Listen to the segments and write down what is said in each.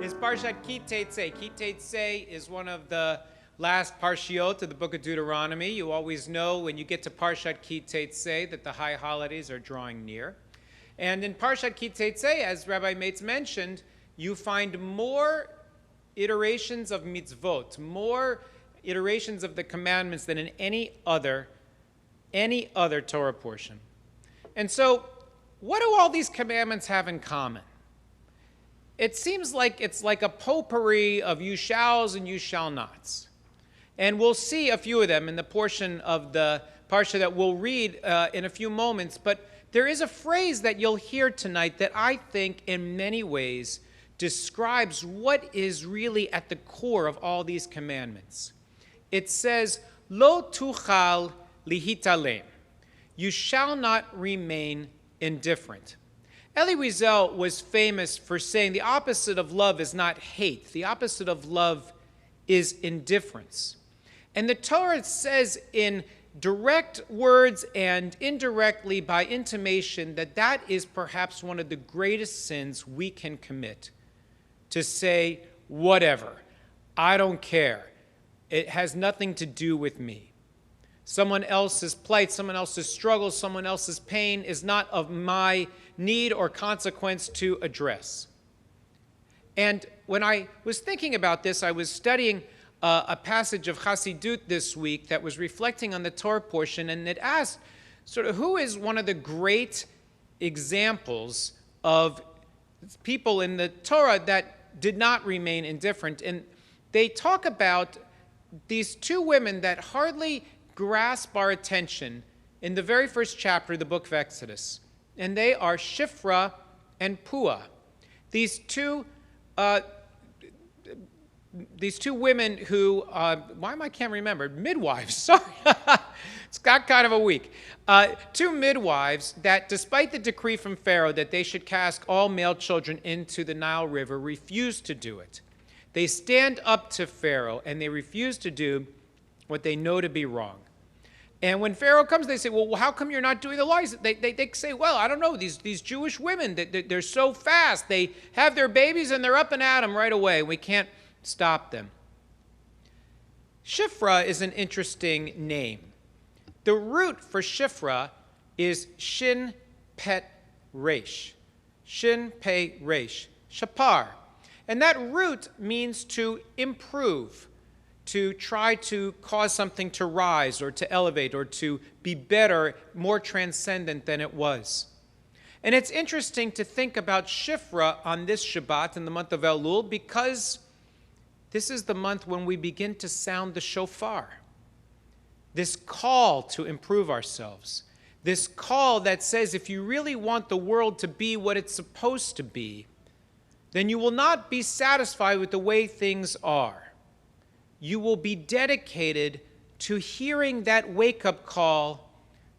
is Parshat Ki Teitzei. Ki Teitzei is one of the last parshiot of the book of Deuteronomy. You always know when you get to Parshat Ki Teitzei that the high holidays are drawing near. And in Parshat Ki Teitzei, as Rabbi Mates mentioned, you find more iterations of mitzvot, more iterations of the commandments than in any other Torah portion. And so, what do all these commandments have in common? It seems like it's like a potpourri of you shalls and you shall nots. And we'll see a few of them in the portion of the parsha that we'll read in a few moments. But there is a phrase that you'll hear tonight that I think in many ways describes what is really at the core of all these commandments. It says, Lo tuchal lihitalem. You shall not remain indifferent. Elie Wiesel was famous for saying the opposite of love is not hate. The opposite of love is indifference. And the Torah says in direct words and indirectly by intimation that that is perhaps one of the greatest sins we can commit. To say, whatever, I don't care. It has nothing to do with me. Someone else's plight, someone else's struggle, someone else's pain is not of my need or consequence to address. And when I was thinking about this, I was studying a passage of Chassidut this week that was reflecting on the Torah portion, and it asked sort of who is one of the great examples of people in the Torah that did not remain indifferent. And they talk about these two women that hardly grasp our attention in the very first chapter of the book of Exodus. And they are Shifra and Puah. These two women who, I can't remember, midwives, sorry. It's got kind of a week. Two midwives that, despite the decree from Pharaoh that they should cast all male children into the Nile River, refused to do it. They stand up to Pharaoh and they refuse to do what they know to be wrong. And when Pharaoh comes, they say, well, how come you're not doing the laws? They say, well, I don't know, these Jewish women, they're so fast. They have their babies and they're up and at them right away. We can't stop them. Shifra is an interesting name. The root for Shifra is Shin Pet Resh. Shin Pe Resh. Shapar. And that root means to improve, to try to cause something to rise or to elevate or to be better, more transcendent than it was. And it's interesting to think about Shifra on this Shabbat in the month of Elul because this is the month when we begin to sound the shofar. This call to improve ourselves. This call that says if you really want the world to be what it's supposed to be, then you will not be satisfied with the way things are. You will be dedicated to hearing that wake-up call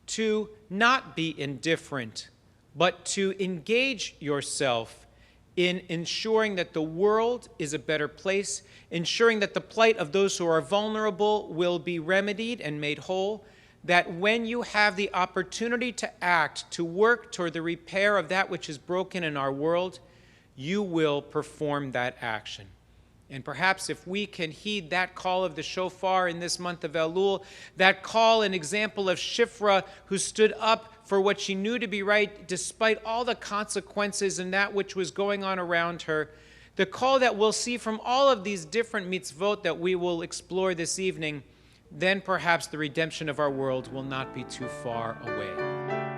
to not be indifferent, but to engage yourself in ensuring that the world is a better place, ensuring that the plight of those who are vulnerable will be remedied and made whole, that when you have the opportunity to act, to work toward the repair of that which is broken in our world, you will perform that action. And perhaps if we can heed that call of the shofar in this month of Elul, that call, an example of Shifra who stood up for what she knew to be right despite all the consequences and that which was going on around her, the call that we'll see from all of these different mitzvot that we will explore this evening, then perhaps the redemption of our world will not be too far away.